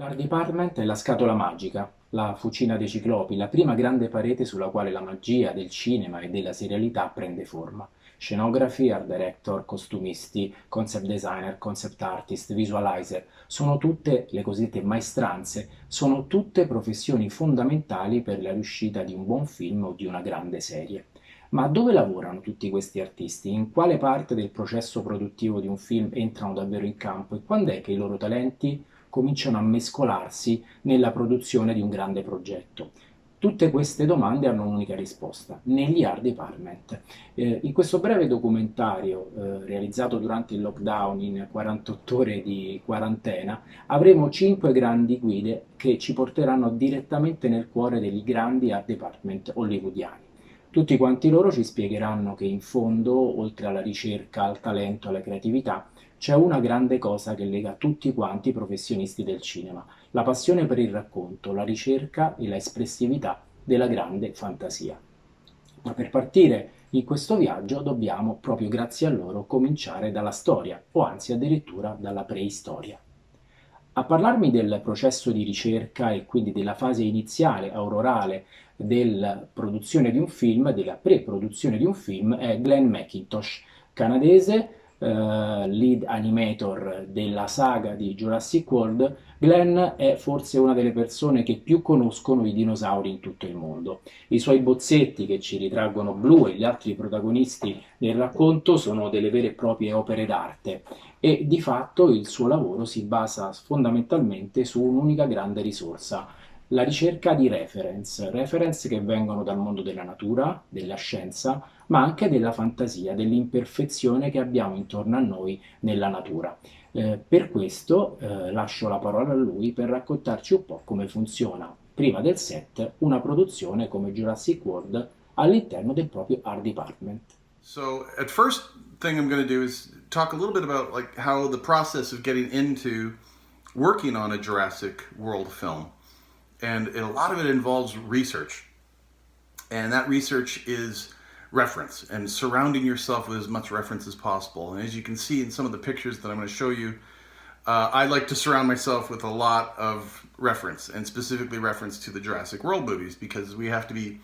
L'Art Department è la scatola magica, la fucina dei ciclopi, la prima grande parete sulla quale la magia del cinema e della serialità prende forma. Scenografi, art director, costumisti, concept designer, concept artist, visualizer, sono tutte le cosiddette maestranze, sono tutte professioni fondamentali per la riuscita di un buon film o di una grande serie. Ma dove lavorano tutti questi artisti? In quale parte del processo produttivo di un film entrano davvero in campo e quando è che i loro talenti cominciano a mescolarsi nella produzione di un grande progetto? Tutte queste domande hanno un'unica risposta, negli art department. In questo breve documentario realizzato durante il lockdown in 48 ore di quarantena avremo 5 grandi guide che ci porteranno direttamente nel cuore degli grandi art department hollywoodiani. Tutti quanti loro ci spiegheranno che in fondo, oltre alla ricerca, al talento, alla creatività, c'è una grande cosa che lega tutti quanti i professionisti del cinema, la passione per il racconto, la ricerca e la espressività della grande fantasia. Ma per partire in questo viaggio dobbiamo, proprio grazie a loro, cominciare dalla storia, o anzi addirittura dalla preistoria. A parlarmi del processo di ricerca e quindi della fase iniziale, aurorale, della produzione di un film, della pre-produzione di un film, è Glen McIntosh, canadese, lead animator della saga di Jurassic World. Glenn è forse una delle persone che più conoscono i dinosauri in tutto il mondo. I suoi bozzetti che ci ritraggono Blue e gli altri protagonisti nel racconto sono delle vere e proprie opere d'arte e di fatto il suo lavoro si basa fondamentalmente su un'unica grande risorsa, la ricerca di reference che vengono dal mondo della natura, della scienza, ma anche della fantasia, dell'imperfezione che abbiamo intorno a noi nella natura. Per questo lascio la parola a lui per raccontarci un po' come funziona, prima del set, una produzione come Jurassic World all'interno del proprio art department. So, at first thing I'm going to do is talk a little bit about like how the process of getting into working on a Jurassic World film. And a lot of it involves research. And that research is reference and surrounding yourself with as much reference as possible. And as you can see in some of the pictures that I'm going to show you, I like to surround myself with a lot of reference, and specifically reference to the Jurassic World movies, because we have to be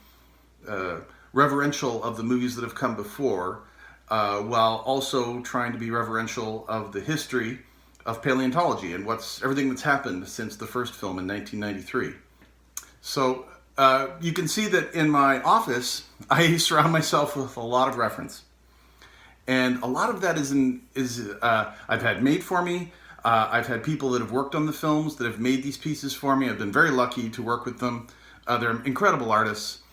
reverential of the movies that have come before, while also trying to be reverential of the history of paleontology and what's everything that's happened since the first film in 1993. So you can see that in my office, I surround myself with a lot of reference, and a lot of that is I've had made for me. I've had people that have worked on the films that have made these pieces for me. I've been very lucky to work with them. They're incredible artists,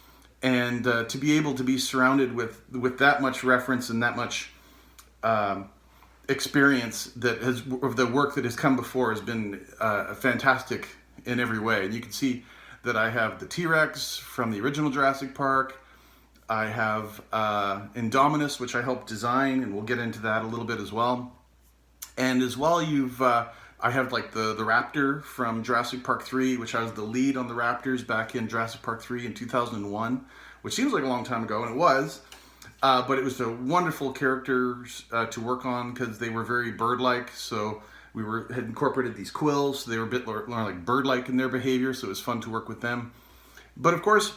and to be able to be surrounded with that much reference and that much experience that has of the work that has come before has been fantastic in every way. And you can see that I have the T-Rex from the original Jurassic Park. I have Indominus, which I helped design, and we'll get into that a little bit as well. And as well, I have like the Raptor from Jurassic Park 3, which I was the lead on the Raptors back in Jurassic Park 3 in 2001, which seems like a long time ago, and it was. But it was a wonderful characters to work on because they were very bird-like. So had incorporated these quills, so they were a bit more like bird-like in their behavior. So it was fun to work with them. But of course,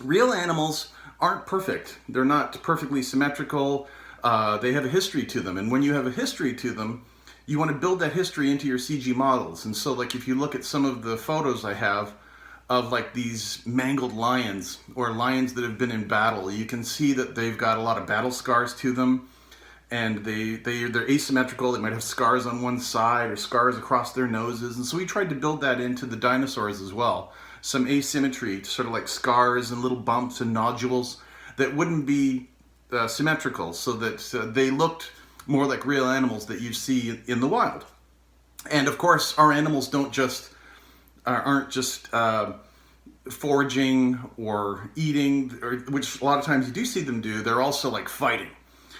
real animals aren't perfect. They're not perfectly symmetrical. They have a history to them, and when you have a history to them, you want to build that history into your CG models. And so, like, if you look at some of the photos I have of like these mangled lions or lions that have been in battle, you can see that they've got a lot of battle scars to them, and they're asymmetrical. They might have scars on one side or scars across their noses, and so we tried to build that into the dinosaurs as well. Some asymmetry, sort of like scars and little bumps and nodules that wouldn't be symmetrical, so that they looked more like real animals that you see in the wild. And of course, our animals aren't just foraging or eating, which a lot of times you do see them do. They're also like fighting.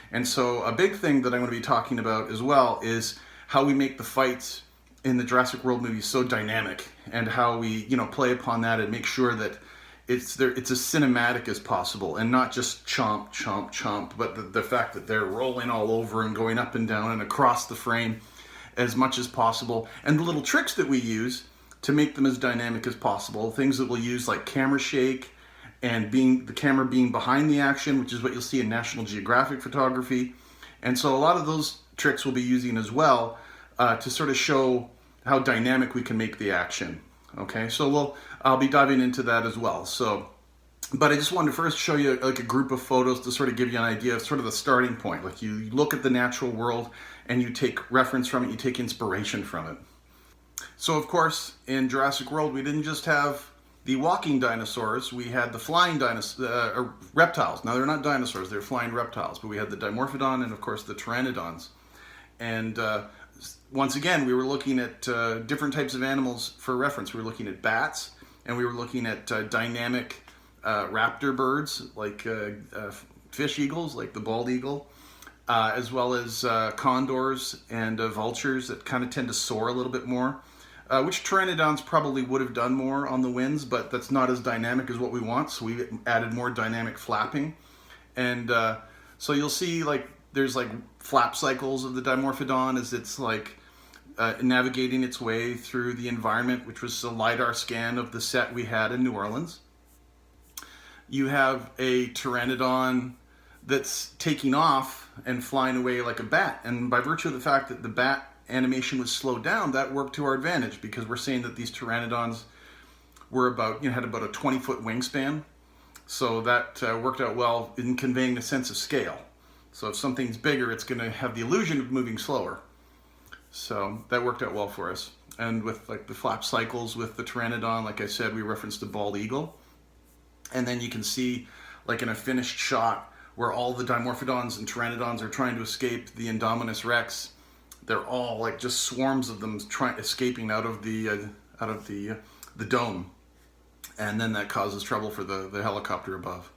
And so a big thing that I'm going to be talking about as well is how we make the fights in the Jurassic World movies so dynamic, and how we play upon that and make sure that it's as cinematic as possible, and not just chomp, chomp, chomp, but the fact that they're rolling all over and going up and down and across the frame as much as possible. And the little tricks that we use to make them as dynamic as possible. Things that we'll use like camera shake and the camera being behind the action, which is what you'll see in National Geographic photography. And so a lot of those tricks we'll be using as well to sort of show how dynamic we can make the action. Okay, so I'll be diving into that as well. But I just wanted to first show you like a group of photos to sort of give you an idea of sort of the starting point. Like you look at the natural world and you take reference from it, you take inspiration from it. So of course, in Jurassic World, we didn't just have the walking dinosaurs, we had the flying reptiles. Now they're not dinosaurs, they're flying reptiles, but we had the Dimorphodon and of course the Pteranodons. And once again, we were looking at different types of animals for reference. We were looking at bats, and we were looking at dynamic raptor birds, like fish eagles, like the bald eagle, as well as condors and vultures that kind of tend to soar a little bit more, which Pteranodons probably would have done more on the wings, but that's not as dynamic as what we want, so we added more dynamic flapping. And so you'll see like there's like flap cycles of the Dimorphodon as it's like navigating its way through the environment, which was a LiDAR scan of the set we had in New Orleans. You have a Pteranodon that's taking off and flying away like a bat. And by virtue of the fact that the bat animation was slowed down, that worked to our advantage because we're saying that these Pteranodons were had about a 20-foot wingspan. So that worked out well in conveying a sense of scale. So if something's bigger, it's going to have the illusion of moving slower. So that worked out well for us. And with like the flap cycles with the Pteranodon, like I said, we referenced the bald eagle. And then you can see, like in a finished shot, where all the Dimorphodons and Pteranodons are trying to escape the Indominus Rex. They're all like just swarms of them escaping out of the dome, and then that causes trouble for the helicopter above.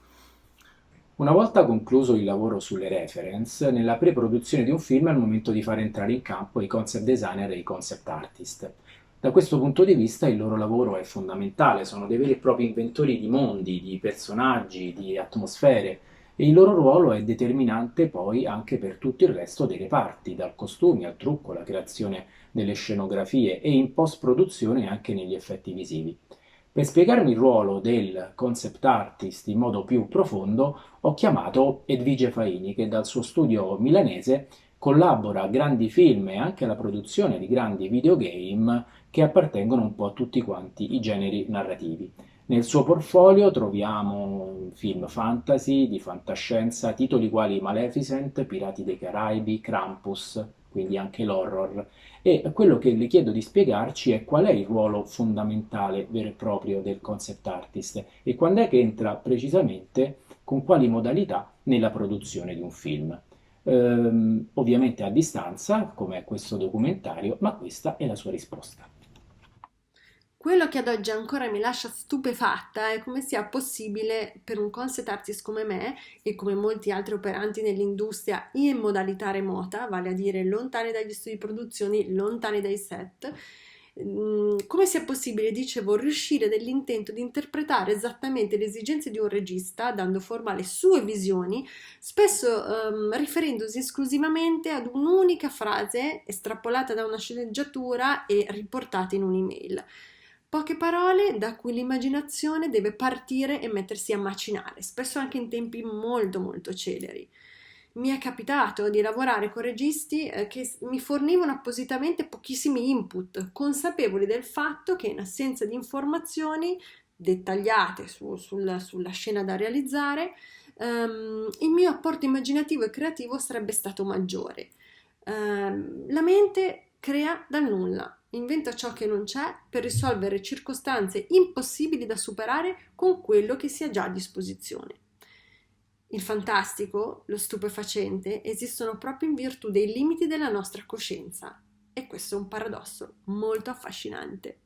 Una volta concluso il lavoro sulle reference, nella pre-produzione di un film è il momento di far entrare in campo i concept designer e i concept artist. Da questo punto di vista il loro lavoro è fondamentale, sono dei veri e propri inventori di mondi, di personaggi, di atmosfere e il loro ruolo è determinante poi anche per tutto il resto dei reparti, dal costumi al trucco, la creazione delle scenografie e in post-produzione anche negli effetti visivi. Per spiegarmi il ruolo del concept artist in modo più profondo ho chiamato Edvige Faini che dal suo studio milanese collabora a grandi film e anche alla produzione di grandi videogame che appartengono un po' a tutti quanti i generi narrativi. Nel suo portfolio troviamo film fantasy, di fantascienza, titoli quali Maleficent, Pirati dei Caraibi, Krampus, quindi anche l'horror. E quello che le chiedo di spiegarci è qual è il ruolo fondamentale vero e proprio del concept artist e quando è che entra precisamente con quali modalità nella produzione di un film. Ovviamente a distanza, come è questo documentario, ma questa è la sua risposta. Quello che ad oggi ancora mi lascia stupefatta è come sia possibile per un concept artist come me e come molti altri operanti nell'industria in modalità remota, vale a dire lontani dagli studi di produzione, lontani dai set, come sia possibile, dicevo, riuscire nell'intento di interpretare esattamente le esigenze di un regista, dando forma alle sue visioni, spesso riferendosi esclusivamente ad un'unica frase estrapolata da una sceneggiatura e riportata in un'email. Poche parole da cui l'immaginazione deve partire e mettersi a macinare, spesso anche in tempi molto molto celeri. Mi è capitato di lavorare con registi che mi fornivano appositamente pochissimi input, consapevoli del fatto che in assenza di informazioni dettagliate sulla scena da realizzare, il mio apporto immaginativo e creativo sarebbe stato maggiore. La mente crea dal nulla, inventa ciò che non c'è per risolvere circostanze impossibili da superare con quello che si ha già a disposizione. Il fantastico, lo stupefacente, esistono proprio in virtù dei limiti della nostra coscienza e questo è un paradosso molto affascinante.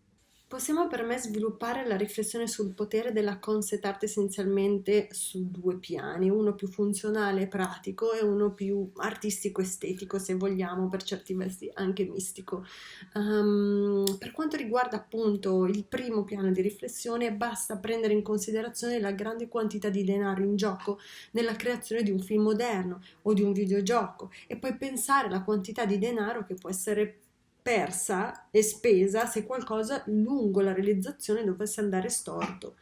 Possiamo per me sviluppare la riflessione sul potere della concept art essenzialmente su due piani, uno più funzionale e pratico e uno più artistico-estetico, se vogliamo, per certi versi anche mistico. Per quanto riguarda appunto il primo piano di riflessione, basta prendere in considerazione la grande quantità di denaro in gioco nella creazione di un film moderno o di un videogioco e poi pensare alla quantità di denaro che può essere persa e spesa se qualcosa lungo la realizzazione dovesse andare storto.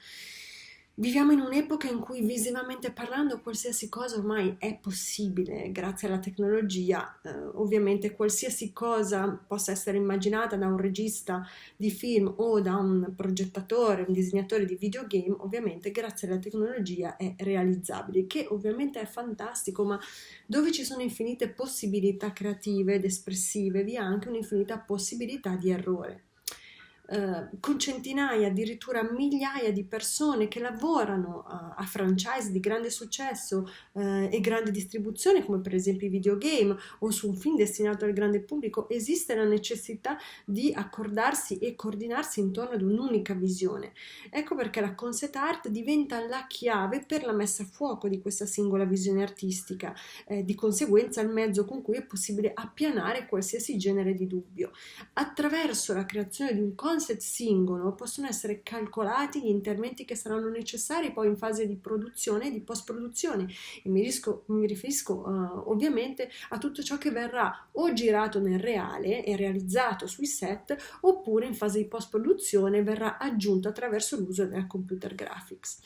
Viviamo in un'epoca in cui visivamente parlando qualsiasi cosa ormai è possibile grazie alla tecnologia. Ovviamente qualsiasi cosa possa essere immaginata da un regista di film o da un progettatore, un disegnatore di videogame, ovviamente grazie alla tecnologia è realizzabile, che ovviamente è fantastico, ma dove ci sono infinite possibilità creative ed espressive, vi è anche un'infinità possibilità di errore. Con centinaia, addirittura migliaia di persone che lavorano a franchise di grande successo e grande distribuzione, come per esempio i videogame o su un film destinato al grande pubblico, esiste la necessità di accordarsi e coordinarsi intorno ad un'unica visione. Ecco perché la concept art diventa la chiave per la messa a fuoco di questa singola visione artistica, di conseguenza il mezzo con cui è possibile appianare qualsiasi genere di dubbio. Attraverso la creazione di un concept singolo possono essere calcolati gli interventi che saranno necessari poi in fase di produzione e di post-produzione, e mi riferisco ovviamente a tutto ciò che verrà o girato nel reale e realizzato sui set, oppure in fase di post-produzione verrà aggiunto attraverso l'uso della computer graphics.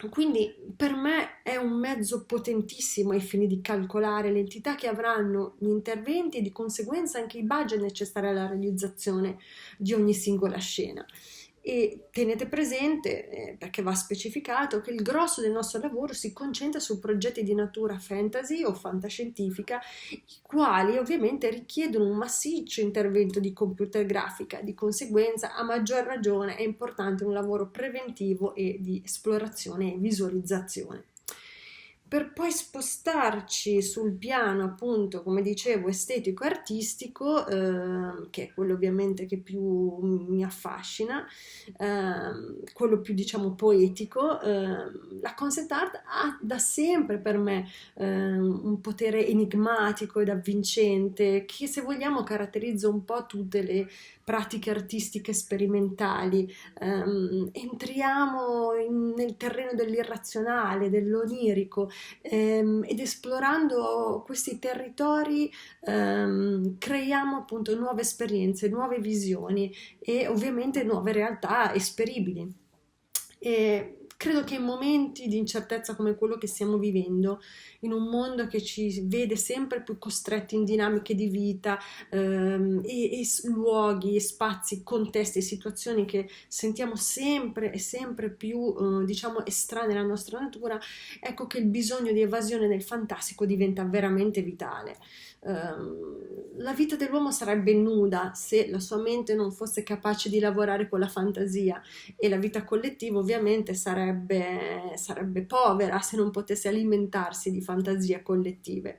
Quindi per me è un mezzo potentissimo ai fini di calcolare l'entità che avranno gli interventi e di conseguenza anche i budget necessari alla realizzazione di ogni singola scena. E tenete presente, perché va specificato, che il grosso del nostro lavoro si concentra su progetti di natura fantasy o fantascientifica, i quali ovviamente richiedono un massiccio intervento di computer grafica. Di conseguenza, a maggior ragione, è importante un lavoro preventivo e di esplorazione e visualizzazione. Per poi spostarci sul piano, appunto, come dicevo, estetico-artistico, che è quello ovviamente che più mi affascina, quello più, diciamo, poetico, la concept art ha da sempre per me un potere enigmatico ed avvincente, che se vogliamo caratterizza un po' tutte le pratiche artistiche sperimentali. Entriamo nel terreno dell'irrazionale, dell'onirico, ed esplorando questi territori creiamo appunto nuove esperienze, nuove visioni e ovviamente nuove realtà esperibili. E credo che in momenti di incertezza come quello che stiamo vivendo, in un mondo che ci vede sempre più costretti in dinamiche di vita, e luoghi, spazi, contesti e situazioni che sentiamo sempre e sempre più, diciamo, estranee alla nostra natura, ecco che il bisogno di evasione nel fantastico diventa veramente vitale. La vita dell'uomo sarebbe nuda se la sua mente non fosse capace di lavorare con la fantasia, e la vita collettiva ovviamente sarebbe povera se non potesse alimentarsi di fantasie collettive.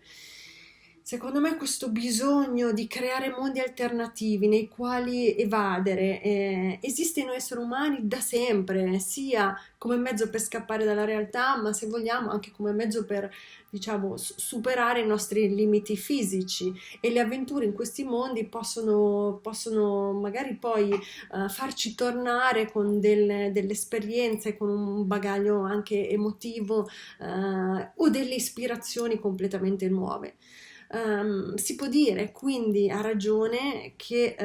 Secondo me questo bisogno di creare mondi alternativi nei quali evadere esiste in noi esseri umani da sempre, sia come mezzo per scappare dalla realtà, ma se vogliamo anche come mezzo per, diciamo, superare i nostri limiti fisici, e le avventure in questi mondi possono magari poi farci tornare con delle esperienze, con un bagaglio anche emotivo, o delle ispirazioni completamente nuove. Si può dire quindi a ragione che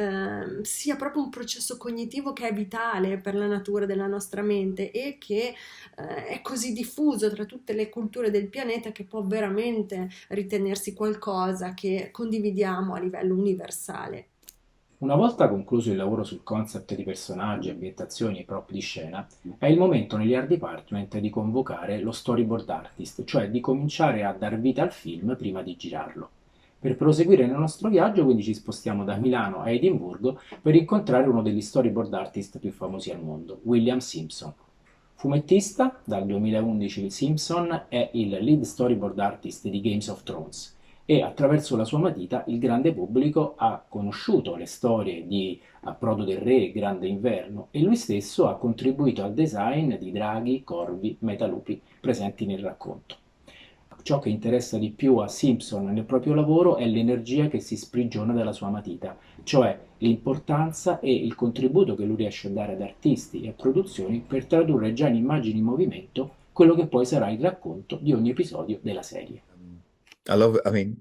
sia proprio un processo cognitivo che è vitale per la natura della nostra mente, e che è così diffuso tra tutte le culture del pianeta che può veramente ritenersi qualcosa che condividiamo a livello universale. Una volta concluso il lavoro sul concept di personaggi, ambientazioni e prop di scena, è il momento negli art department di convocare lo storyboard artist, cioè di cominciare a dar vita al film prima di girarlo. Per proseguire nel nostro viaggio, quindi, ci spostiamo da Milano a Edimburgo per incontrare uno degli storyboard artist più famosi al mondo, William Simpson. Fumettista, dal 2011 Simpson è il lead storyboard artist di Games of Thrones, e attraverso la sua matita il grande pubblico ha conosciuto le storie di Approdo del Re e Grande Inverno, e lui stesso ha contribuito al design di draghi, corvi, metalupi presenti nel racconto. Ciò che interessa di più a Simpson nel proprio lavoro è l'energia che si sprigiona dalla sua matita, cioè l'importanza e il contributo che lui riesce a dare ad artisti e a produzioni per tradurre già in immagini in movimento quello che poi sarà il racconto di ogni episodio della serie. I love, I mean,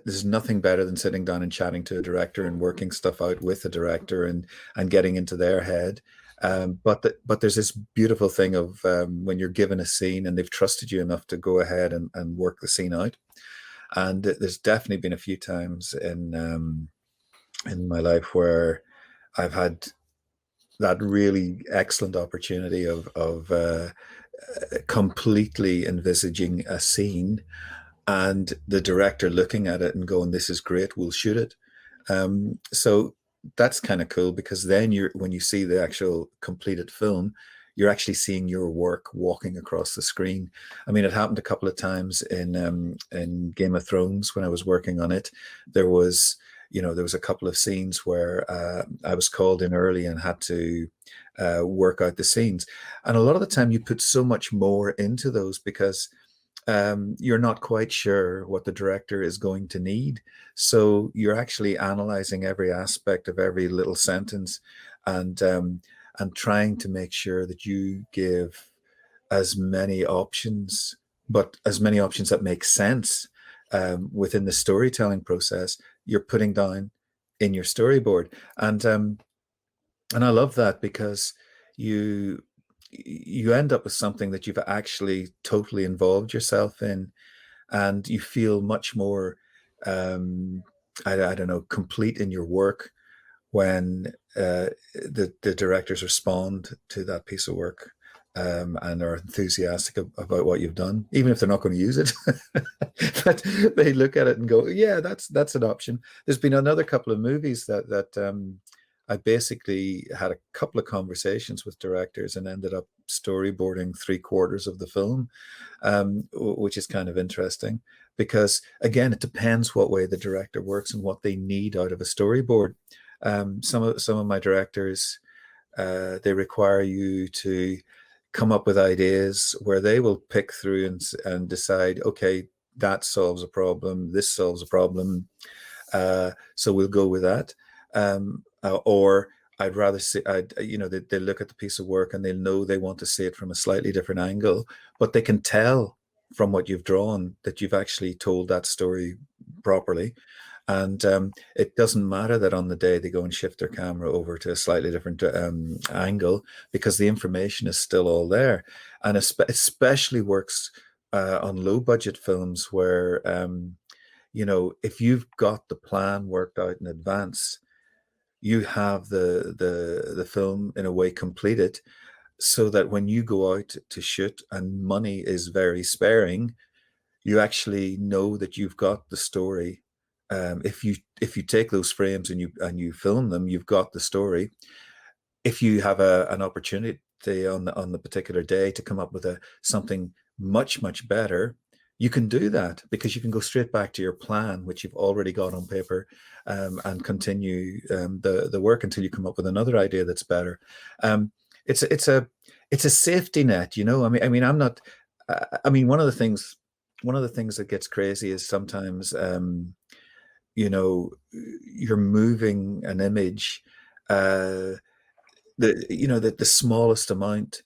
there's nothing better than sitting down and chatting to a director and working stuff out with a director and getting into their head. But there's this beautiful thing of when you're given a scene and they've trusted you enough to go ahead and work the scene out. And there's definitely been a few times in my life where I've had that really excellent opportunity of completely envisaging a scene and the director looking at it and going, "This is great, we'll shoot it." So that's kind of cool, because then when you see the actual completed film, you're actually seeing your work walking across the screen. I mean, it happened a couple of times in Game of Thrones when I was working on it. There was, there was a couple of scenes where I was called in early and had to work out the scenes. And a lot of the time you put so much more into those because you're not quite sure what the director is going to need. So you're actually analyzing every aspect of every little sentence and trying to make sure that you give as many options, but as many options that make sense within the storytelling process you're putting down in your storyboard. And I love that, because you end up with something that you've actually totally involved yourself in, and you feel much more I don't know, complete in your work when the directors respond to that piece of work and are enthusiastic about what you've done, even if they're not going to use it. But they look at it and go, "Yeah, that's an option." There's been another couple of movies that I basically had a couple of conversations with directors and ended up storyboarding 3/4 of the film, which is kind of interesting because, again, it depends what way the director works and what they need out of a storyboard. Some of my directors, they require you to come up with ideas where they will pick through and decide, okay, that solves a problem, this solves a problem, so we'll go with that. Or I'd rather see, they look at the piece of work and they'll know they want to see it from a slightly different angle, but they can tell from what you've drawn that you've actually told that story properly. And it doesn't matter that on the day they go and shift their camera over to a slightly different angle, because the information is still all there. And especially works on low budget films where, if you've got the plan worked out in advance, you have the film in a way completed, so that when you go out to shoot and money is very sparing, you actually know that you've got the story. If you take those frames and you film them, you've got the story. If you have an opportunity on the particular day to come up with something much better, you can do that, because you can go straight back to your plan, which you've already got on paper, and continue the work until you come up with another idea that's better. It's a safety net, I mean, I'm not. I mean, one of the things that gets crazy is sometimes, you're moving an image, the smallest amount,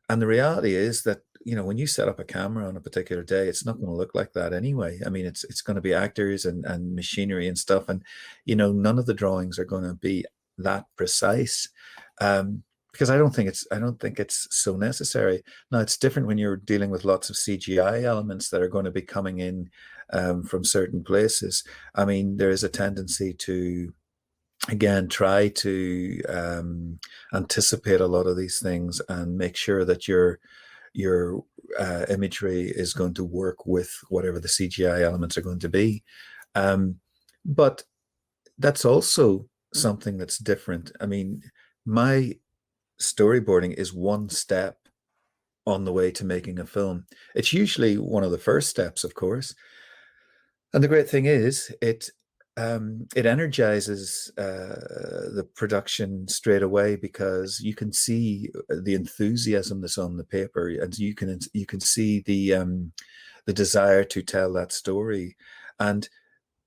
and the reality is that when you set up a camera on a particular day, it's not going to look like that anyway. I mean, it's going to be actors and machinery and stuff, and none of the drawings are going to be that precise, because I don't think it's so necessary. Now, it's different when you're dealing with lots of CGI elements that are going to be coming in from certain places. I mean, there is a tendency to, again, try to anticipate a lot of these things and make sure that your imagery is going to work with whatever the CGI elements are going to be. But that's also something that's different. I mean, my storyboarding is one step on the way to making a film. It's usually one of the first steps, of course. And the great thing is, it energizes the production straight away, because you can see the enthusiasm that's on the paper, and you can see the desire to tell that story. And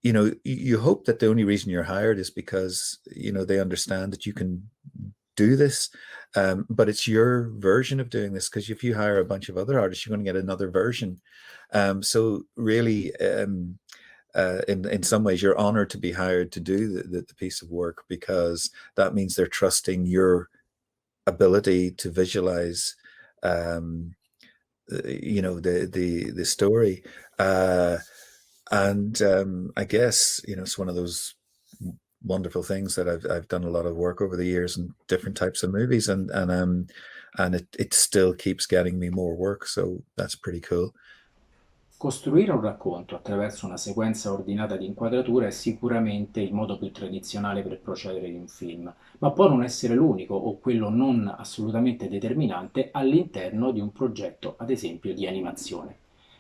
you hope that the only reason you're hired is because they understand that you can do this, but it's your version of doing this, because if you hire a bunch of other artists, you're going to get another version. So really, in some ways, you're honored to be hired to do the piece of work, because that means they're trusting your ability to visualize, the story. I guess, it's one of those wonderful things that I've done a lot of work over the years in different types of movies, and it still keeps getting me more work, so that's pretty cool. Costruire un racconto attraverso una sequenza ordinata di inquadrature è sicuramente il modo più tradizionale per procedere di un film, ma può non essere l'unico o quello non assolutamente determinante all'interno di un progetto, ad esempio, di animazione.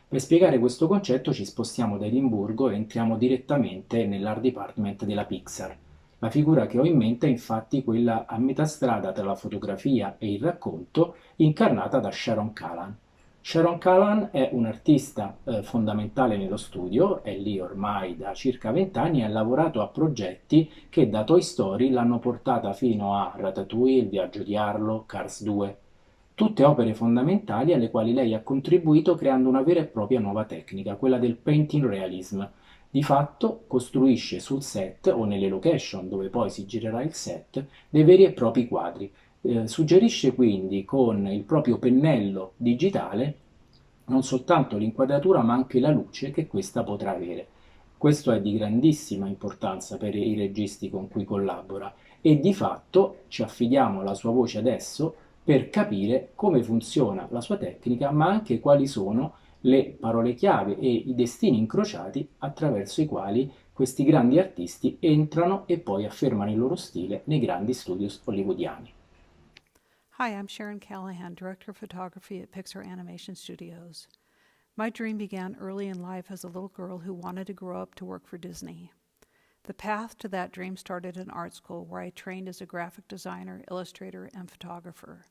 Per spiegare questo concetto ci spostiamo da Edimburgo e entriamo direttamente nell'art department della Pixar. La figura che ho in mente è infatti quella a metà strada tra la fotografia e il racconto, incarnata da Sharon Calahan. Sharon Calahan è un'artista fondamentale nello studio, è lì ormai da circa 20 anni e ha lavorato a progetti che da Toy Story l'hanno portata fino a Ratatouille, Il viaggio di Arlo, Cars 2. Tutte opere fondamentali alle quali lei ha contribuito creando una vera e propria nuova tecnica, quella del painting realism. Di fatto costruisce sul set o nelle location dove poi si girerà il set dei veri e propri quadri. Suggerisce quindi con il proprio pennello digitale non soltanto l'inquadratura ma anche la luce che questa potrà avere. Questo è di grandissima importanza per i registi con cui collabora e di fatto ci affidiamo alla sua voce adesso per capire come funziona la sua tecnica, ma anche quali sono le parole chiave e i destini incrociati attraverso i quali questi grandi artisti entrano e poi affermano il loro stile nei grandi studios hollywoodiani. Hi, I'm Sharon Calahan, Director of Photography at Pixar Animation Studios. My dream began early in life as a little girl who wanted to grow up to work for Disney. The path to that dream started in art school, where I trained as a graphic designer, illustrator, and photographer.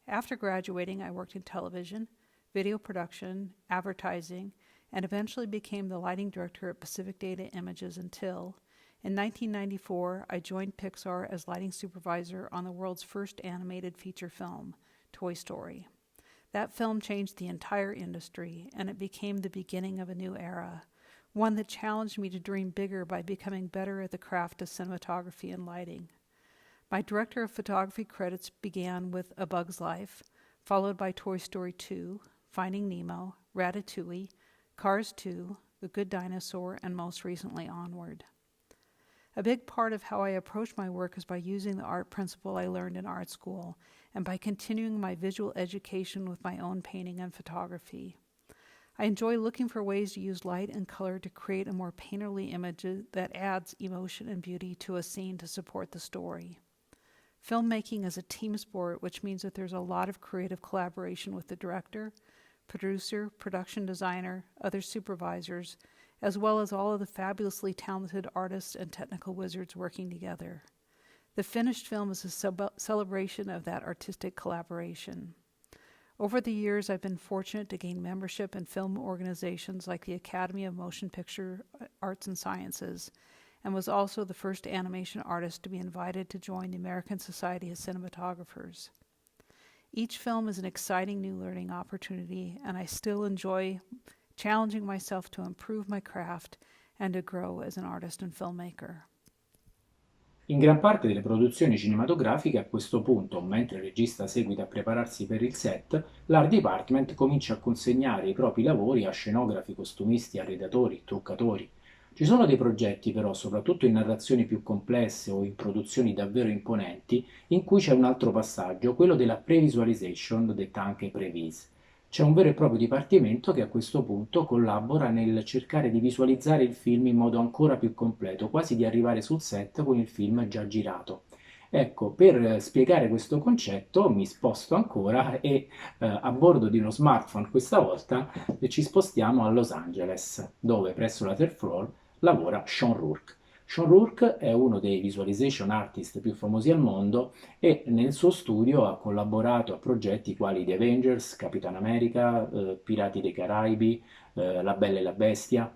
After graduating, I worked in television, video production, advertising, and eventually became the lighting director at Pacific Data Images until, in 1994, I joined Pixar as lighting supervisor on the world's first animated feature film, Toy Story. That film changed the entire industry, and it became the beginning of a new era, one that challenged me to dream bigger by becoming better at the craft of cinematography and lighting. My director of photography credits began with A Bug's Life, followed by Toy Story 2, Finding Nemo, Ratatouille, Cars 2, The Good Dinosaur, and most recently Onward. A big part of how I approach my work is by using the art principle I learned in art school and by continuing my visual education with my own painting and photography. I enjoy looking for ways to use light and color to create a more painterly image that adds emotion and beauty to a scene to support the story. Filmmaking is a team sport, which means that there's a lot of creative collaboration with the director, producer, production designer, other supervisors, as well as all of the fabulously talented artists and technical wizards working together. The finished film is a celebration of that artistic collaboration. Over the years, I've been fortunate to gain membership in film organizations like the Academy of Motion Picture Arts and Sciences, and was also the first animation artist to be invited to join the American Society of Cinematographers. Each film is an exciting new learning opportunity, and I still enjoy challenging myself to improve my craft and to grow as an artist and filmmaker. In gran parte delle produzioni cinematografiche a questo punto, mentre il regista seguita a prepararsi per il set, l'art department comincia a consegnare i propri lavori a scenografi, costumisti, arredatori, truccatori. Ci sono dei progetti però, soprattutto in narrazioni più complesse o in produzioni davvero imponenti, in cui c'è un altro passaggio, quello della pre-visualization, detta anche pre-vis. C'è un vero e proprio dipartimento che a questo punto collabora nel cercare di visualizzare il film in modo ancora più completo, quasi di arrivare sul set con il film già girato. Ecco, per spiegare questo concetto mi sposto ancora e a bordo di uno smartphone questa volta ci spostiamo a Los Angeles, dove presso la third floor lavora Sean Rourke. Sean Rourke è uno dei visualization artist più famosi al mondo e nel suo studio ha collaborato a progetti quali The Avengers, Capitan America, Pirati dei Caraibi, La Bella e la Bestia.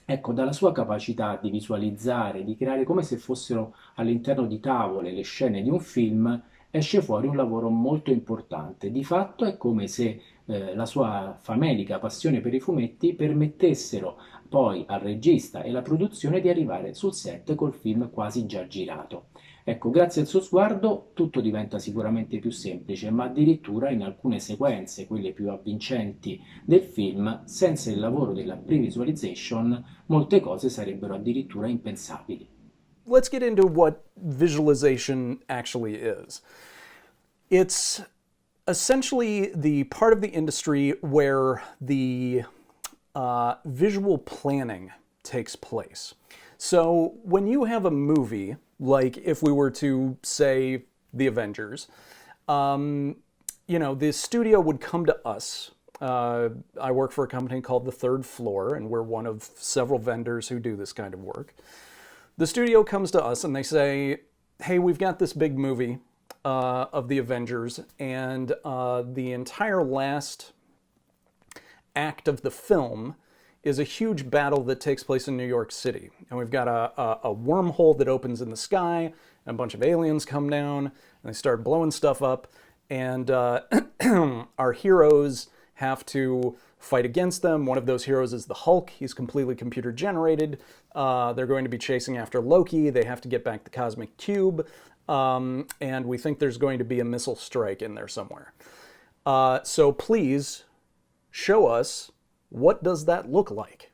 Ecco, dalla sua capacità di visualizzare, di creare come se fossero all'interno di tavole le scene di un film, esce fuori un lavoro molto importante. Di fatto è come se la sua famelica passione per i fumetti permettessero poi al regista e alla produzione di arrivare sul set col film quasi già girato. Ecco, grazie al suo sguardo tutto diventa sicuramente più semplice, ma addirittura in alcune sequenze, quelle più avvincenti del film, senza il lavoro della pre-visualization, molte cose sarebbero addirittura impensabili. Let's get into what visualization actually is. It's essentially the part of the industry where the visual planning takes place. So when you have a movie, like if we were to say The Avengers, the studio would come to us. I work for a company called The Third Floor, and we're one of several vendors who do this kind of work. The studio comes to us and they say, hey, we've got this big movie of the Avengers, and the entire last act of the film is a huge battle that takes place in New York City. And we've got a wormhole that opens in the sky, and a bunch of aliens come down, and they start blowing stuff up, and our heroes have to fight against them. One of those heroes is the Hulk. He's completely computer generated. They're going to be chasing after Loki. They have to get back the cosmic cube. And we think there's going to be a missile strike in there somewhere. So please show us, what does that look like?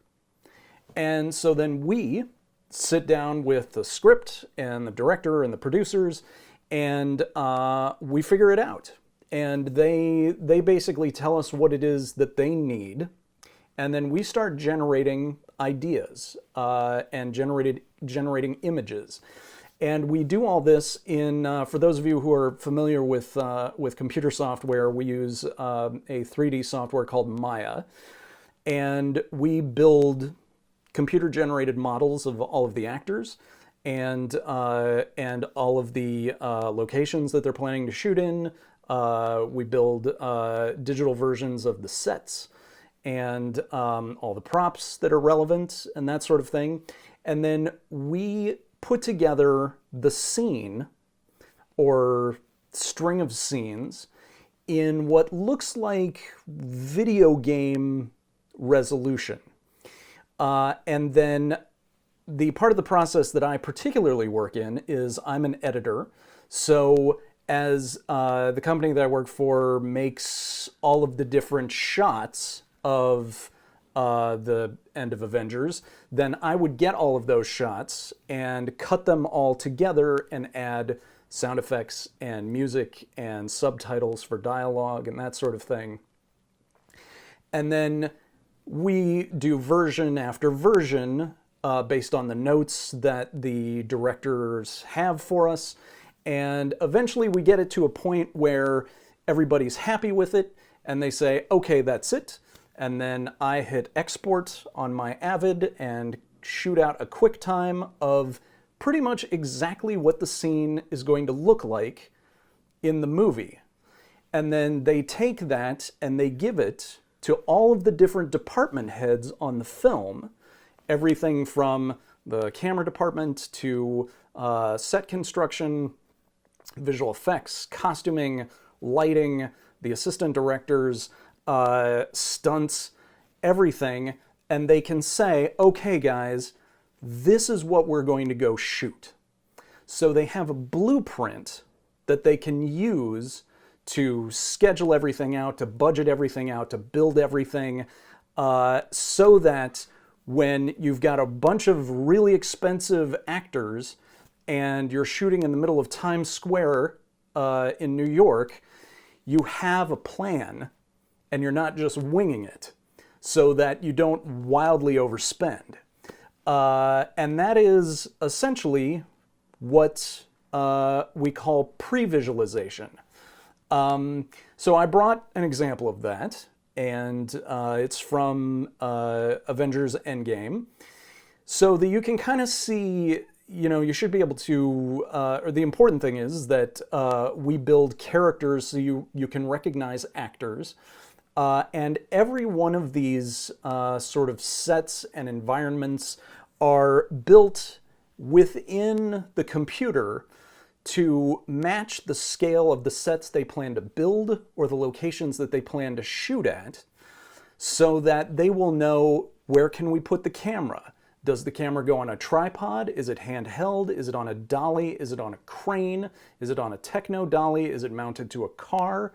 And so then we sit down with the script and the director and the producers, and we figure it out. And they basically tell us what it is that they need, and then we start generating ideas and generating images. And we do all this in, for those of you who are familiar with computer software, we use a 3D software called Maya, and we build computer-generated models of all of the actors and all of the locations that they're planning to shoot in. We build digital versions of the sets and all the props that are relevant and that sort of thing. And then we put together the scene or string of scenes in what looks like video game resolution. And then the part of the process that I particularly work in is I'm an editor. So as the company that I work for makes all of the different shots of the end of Avengers, then I would get all of those shots and cut them all together and add sound effects and music and subtitles for dialogue and that sort of thing. And then we do version after version based on the notes that the directors have for us. And eventually we get it to a point where everybody's happy with it and they say, okay, that's it. And then I hit export on my Avid and shoot out a QuickTime of pretty much exactly what the scene is going to look like in the movie. And then they take that and they give it to all of the different department heads on the film, everything from the camera department to set construction, visual effects, costuming, lighting, the assistant directors, stunts, everything, and they can say, okay guys, this is what we're going to go shoot. So they have a blueprint that they can use to schedule everything out, to budget everything out, to build everything, so that when you've got a bunch of really expensive actors and you're shooting in the middle of Times Square in New York, you have a plan and you're not just winging it so that you don't wildly overspend. And that is essentially what we call pre-visualization. So I brought an example of that, and it's from Avengers Endgame, so that you can kind of see, you should be able to, or the important thing is that we build characters so you can recognize actors. And every one of these sort of sets and environments are built within the computer to match the scale of the sets they plan to build or the locations that they plan to shoot at, so that they will know, where can we put the camera? Does the camera go on a tripod? Is it handheld? Is it on a dolly? Is it on a crane? Is it on a techno dolly? Is it mounted to a car?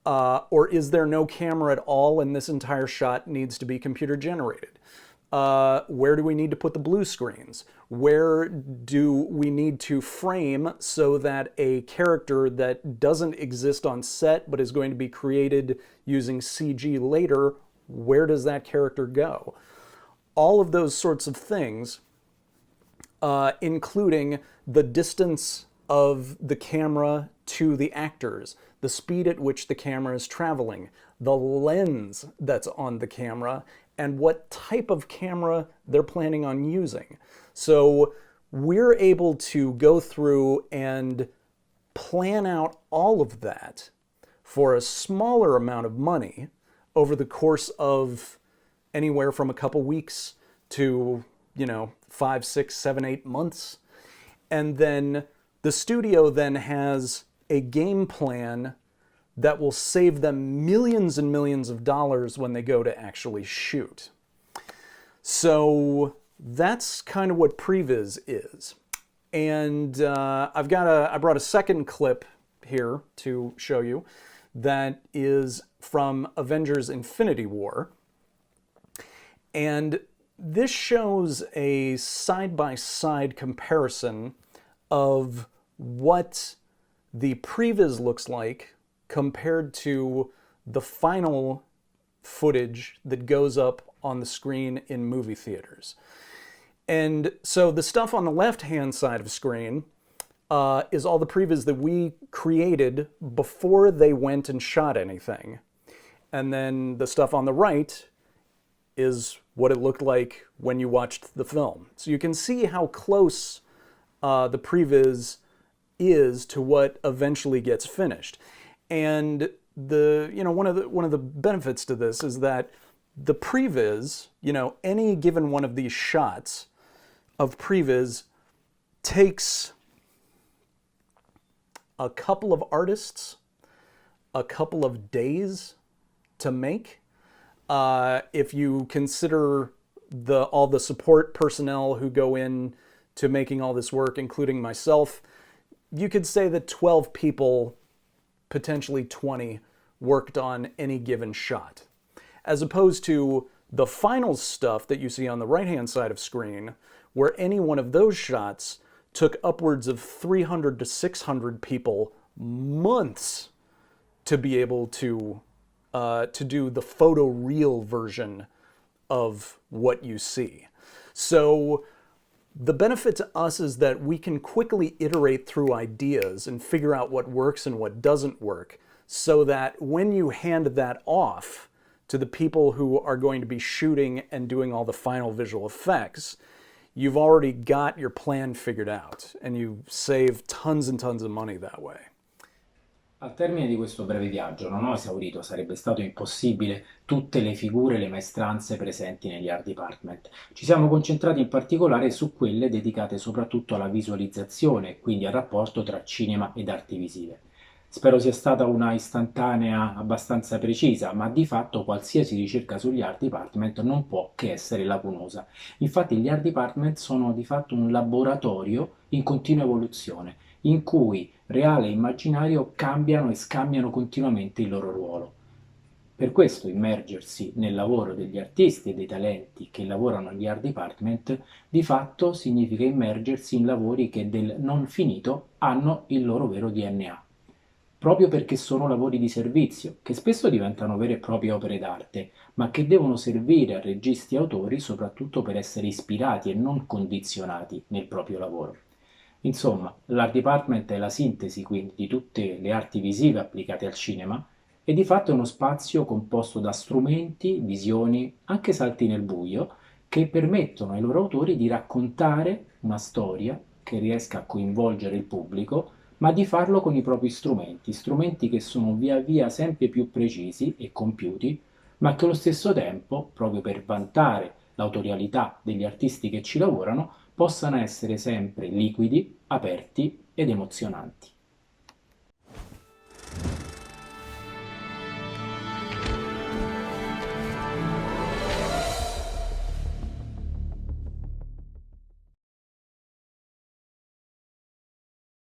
Or is there no camera at all and this entire shot needs to be computer generated? Where do we need to put the blue screens? Where do we need to frame so that a character that doesn't exist on set but is going to be created using CG later, where does that character go? All of those sorts of things, including the distance of the camera to the actors, the speed at which the camera is traveling, the lens that's on the camera, and what type of camera they're planning on using. So we're able to go through and plan out all of that for a smaller amount of money over the course of anywhere from a couple weeks to, 5, 6, 7, 8 months. And then the studio then has a game plan that will save them millions and millions of dollars when they go to actually shoot. So that's kind of what previs is. And I brought a second clip here to show you that is from Avengers Infinity War. And this shows a side-by-side comparison of what the previs looks like compared to the final footage that goes up on the screen in movie theaters. And so the stuff on the left-hand side of the screen is all the previs that we created before they went and shot anything. And then the stuff on the right is what it looked like when you watched the film. So you can see how close the previs is to what eventually gets finished. And one of the benefits to this is that the previs, any given one of these shots of previs takes a couple of artists, a couple of days to make. If you consider all the support personnel who go in to making all this work, including myself, you could say that 12 people, potentially 20, worked on any given shot. As opposed to the final stuff that you see on the right-hand side of screen, where any one of those shots took upwards of 300 to 600 people months to be able to do the photoreal version of what you see. So the benefit to us is that we can quickly iterate through ideas and figure out what works and what doesn't work, so that when you hand that off to the people who are going to be shooting and doing all the final visual effects, you've already got your plan figured out and you save tons and tons of money that way. Al termine di questo breve viaggio non ho esaurito, sarebbe stato impossibile, tutte le figure e le maestranze presenti negli art department. Ci siamo concentrati in particolare su quelle dedicate soprattutto alla visualizzazione, quindi al rapporto tra cinema ed arti visive. Spero sia stata una istantanea abbastanza precisa, ma di fatto qualsiasi ricerca sugli art department non può che essere lacunosa. Infatti gli art department sono di fatto un laboratorio in continua evoluzione, in cui reale e immaginario cambiano e scambiano continuamente il loro ruolo. Per questo immergersi nel lavoro degli artisti e dei talenti che lavorano agli art department di fatto significa immergersi in lavori che del non finito hanno il loro vero DNA. Proprio perché sono lavori di servizio, che spesso diventano vere e proprie opere d'arte, ma che devono servire a registi e autori soprattutto per essere ispirati e non condizionati nel proprio lavoro. Insomma, l'art department è la sintesi quindi di tutte le arti visive applicate al cinema e di fatto è uno spazio composto da strumenti, visioni, anche salti nel buio, che permettono ai loro autori di raccontare una storia che riesca a coinvolgere il pubblico, ma di farlo con i propri strumenti che sono via via sempre più precisi e compiuti, ma che allo stesso tempo, proprio per vantare l'autorialità degli artisti che ci lavorano, possano essere sempre liquidi, aperti ed emozionanti.